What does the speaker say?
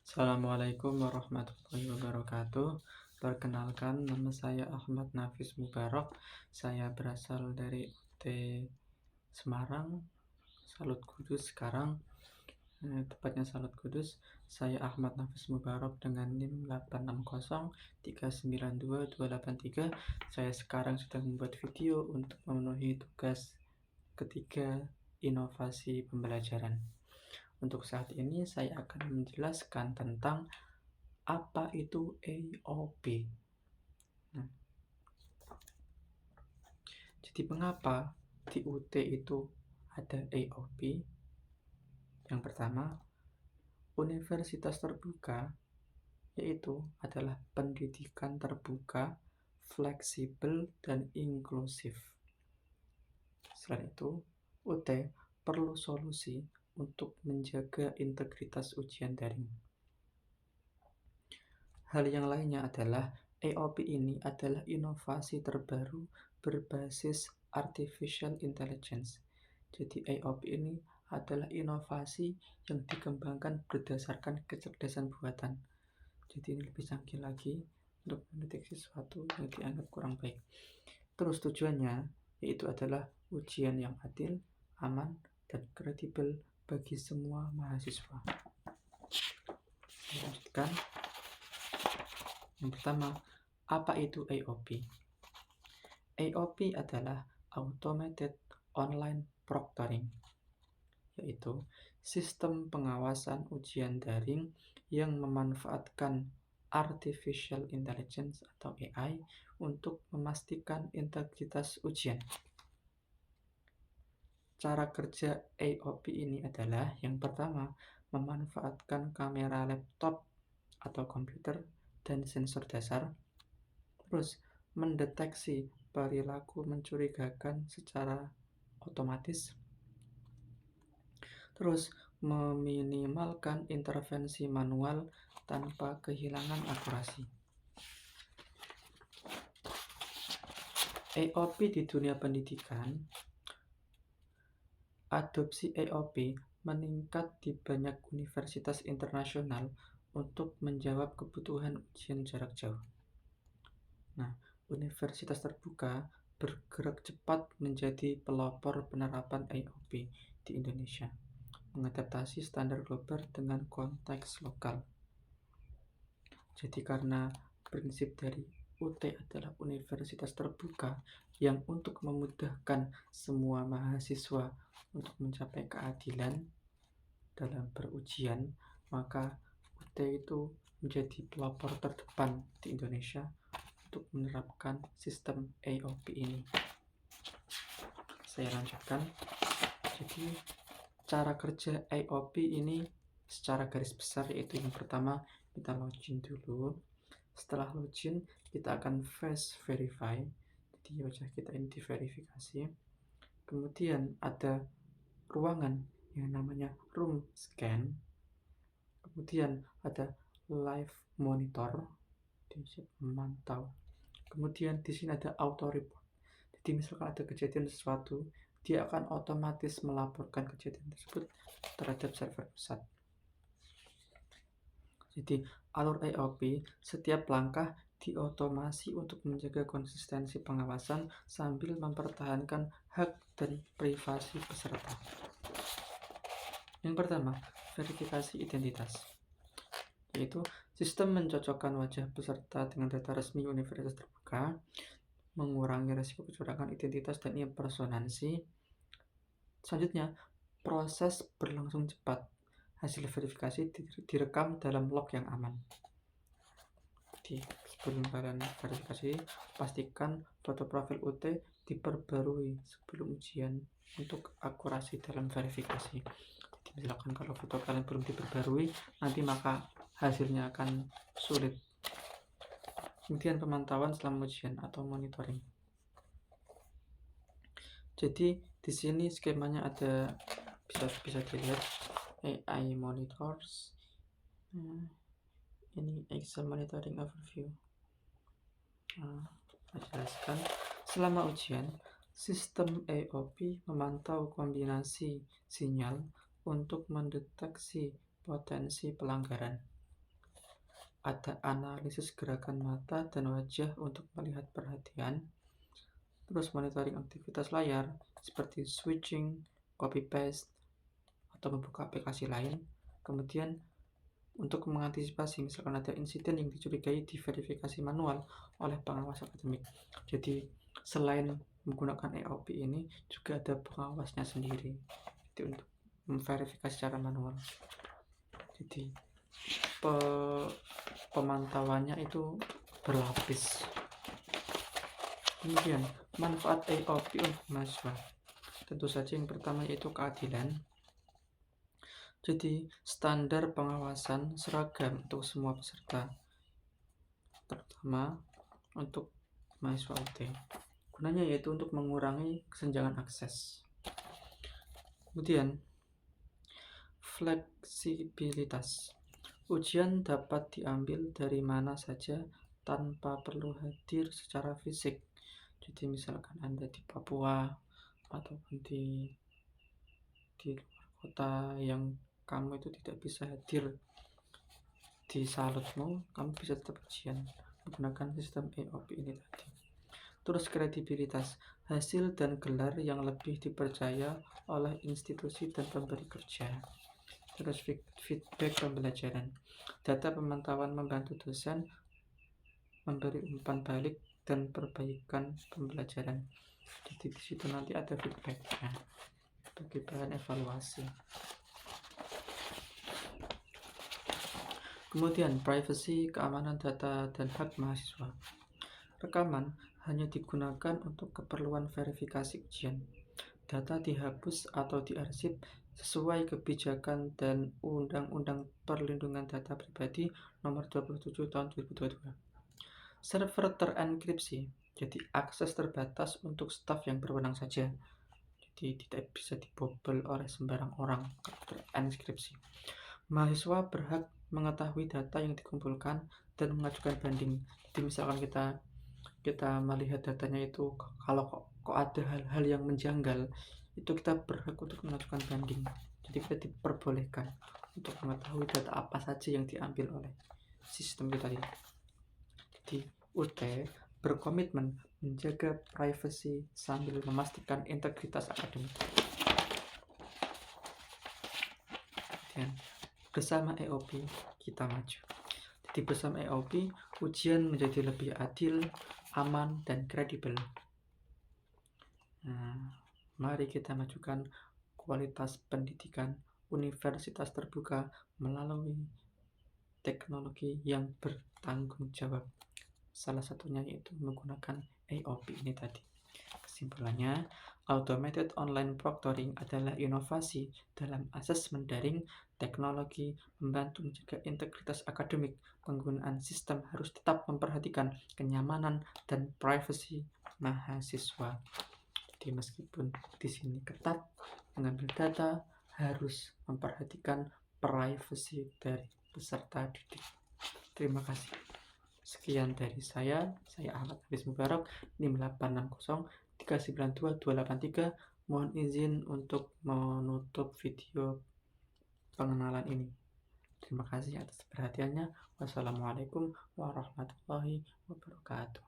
Assalamualaikum warahmatullahi wabarakatuh. Perkenalkan, nama saya Ahmad Nafis Mubarak. Saya berasal dari UT Semarang, Salut Kudus sekarang. Tepatnya Salut Kudus. Saya Ahmad Nafis Mubarak dengan NIM 860392283. Saya sekarang sedang membuat video untuk memenuhi tugas ketiga inovasi pembelajaran. Untuk saat ini saya akan menjelaskan tentang apa itu AOP. Nah, jadi mengapa di UT itu ada AOP? Yang pertama, universitas terbuka yaitu adalah pendidikan terbuka, fleksibel, dan inklusif. Selain itu, UT perlu solusi untuk menjaga integritas ujian daring. Hal yang lainnya adalah AOP ini adalah inovasi terbaru berbasis Artificial Intelligence. Jadi AOP ini adalah inovasi yang dikembangkan berdasarkan kecerdasan buatan. Jadi ini lebih canggih lagi untuk mendeteksi sesuatu yang dianggap kurang baik. Terus tujuannya yaitu adalah ujian yang adil, aman, dan kredibel bagi semua mahasiswa. Lanjutkan. Yang pertama, apa itu AOP? AOP adalah Automated Online Proctoring, yaitu sistem pengawasan ujian daring yang memanfaatkan Artificial Intelligence atau AI untuk memastikan integritas ujian. Cara kerja AOP ini adalah yang pertama, memanfaatkan kamera laptop atau komputer dan sensor dasar, terus mendeteksi perilaku mencurigakan secara otomatis, terus meminimalkan intervensi manual tanpa kehilangan akurasi. AOP di dunia pendidikan, adopsi AOP meningkat di banyak universitas internasional untuk menjawab kebutuhan ujian jarak jauh. Nah, universitas terbuka bergerak cepat menjadi pelopor penerapan AOP di Indonesia, mengadaptasi standar global dengan konteks lokal. Jadi karena prinsip dari UT adalah universitas terbuka yang untuk memudahkan semua mahasiswa untuk mencapai keadilan dalam berujian, maka UT itu menjadi pelopor terdepan di Indonesia untuk menerapkan sistem AOP ini. Saya lanjutkan. Jadi cara kerja AOP ini secara garis besar yaitu yang pertama, kita login dulu. Setelah login, kita akan face verify. Jadi wajah kita ini diverifikasi. Kemudian ada ruangan yang namanya room scan. Kemudian ada live monitor, memantau. Kemudian di sini ada auto report. Jadi misalkan ada kejadian sesuatu, dia akan otomatis melaporkan kejadian tersebut terhadap server pusat. Jadi alur AOP setiap langkah diotomasi untuk menjaga konsistensi pengawasan sambil mempertahankan hak dan privasi peserta. Yang pertama, verifikasi identitas, yaitu sistem mencocokkan wajah peserta dengan data resmi universitas terbuka, mengurangi risiko kecurangan identitas dan impersonasi. Selanjutnya, proses berlangsung cepat. Hasil verifikasi direkam dalam log yang aman. Jadi, sebelum kalian verifikasi, pastikan foto profil UT diperbarui sebelum ujian untuk akurasi dalam verifikasi. Jadi, misalkan kalau foto kalian belum diperbarui, nanti maka hasilnya akan sulit. Kemudian pemantauan selama ujian atau monitoring. Jadi di sini skemanya ada, bisa dilihat AI monitors. Ini exam monitoring overview. Saya jelaskan. Selama ujian, sistem AOP memantau kombinasi sinyal untuk mendeteksi potensi pelanggaran. ada analisis gerakan mata dan wajah untuk melihat perhatian, terus monitoring aktivitas layar seperti switching, copy paste, atau membuka aplikasi lain. Kemudian untuk mengantisipasi misalkan ada insiden yang dicurigai diverifikasi manual oleh pengawas akademik. Jadi selain menggunakan AOP ini juga ada pengawasnya sendiri. Jadi untuk memverifikasi secara manual. Jadi pemantauannya itu berlapis. Kemudian manfaat AOP untuk mahasiswa. Tentu saja yang pertama yaitu keadilan. Jadi standar pengawasan seragam untuk semua peserta, terutama untuk mahasiswa UT. Gunanya yaitu untuk mengurangi kesenjangan akses. Kemudian fleksibilitas. Ujian dapat diambil dari mana saja tanpa perlu hadir secara fisik. Jadi misalkan Anda di Papua ataupun di luar kota yang kamu itu tidak bisa hadir di salutmu, kamu bisa tetap ujian menggunakan sistem AOP ini tadi. Terus kredibilitas, hasil dan gelar yang lebih dipercaya oleh institusi dan pemberi kerja. Terus feedback pembelajaran, data pemantauan membantu dosen memberi umpan balik dan perbaikan pembelajaran. Jadi di situ nanti ada feedbacknya bagi bahan evaluasi. Kemudian privacy, keamanan data dan hak mahasiswa. Rekaman hanya digunakan untuk keperluan verifikasi ujian. Data dihapus atau diarsip sesuai kebijakan dan Undang-Undang Perlindungan Data Pribadi Nomor 27 Tahun 2022. Server terenkripsi, jadi akses terbatas untuk staf yang berwenang saja. Jadi tidak bisa dibobol oleh sembarang orang. Terenkripsi. Mahasiswa berhak mengetahui data yang dikumpulkan dan mengajukan banding. Jadi misalkan kita melihat datanya itu kalau kok ada hal-hal yang menjanggal, itu kita berhak untuk mengajukan banding. Jadi kita diperbolehkan untuk mengetahui data apa saja yang diambil oleh sistem kita ini. Jadi UT berkomitmen menjaga privasi sambil memastikan integritas akademik. Dan bersama AOP kita maju. Jadi bersama AOP ujian menjadi lebih adil, aman, dan kredibel. Mari kita majukan kualitas pendidikan universitas terbuka melalui teknologi yang bertanggung jawab. Salah satunya yaitu menggunakan AOP ini tadi. Kesimpulannya, automated online proctoring adalah inovasi dalam asesmen daring. Teknologi membantu menjaga integritas akademik. Penggunaan sistem harus tetap memperhatikan kenyamanan dan privasi mahasiswa. Jadi meskipun di sini ketat mengambil data, harus memperhatikan privasi dari peserta didik. Terima kasih. Sekian dari saya Ahmad Hafiz Mubarak, NIM 860 392 283. Mohon izin untuk menutup video pengenalan ini. Terima kasih atas perhatiannya. Wassalamualaikum warahmatullahi wabarakatuh.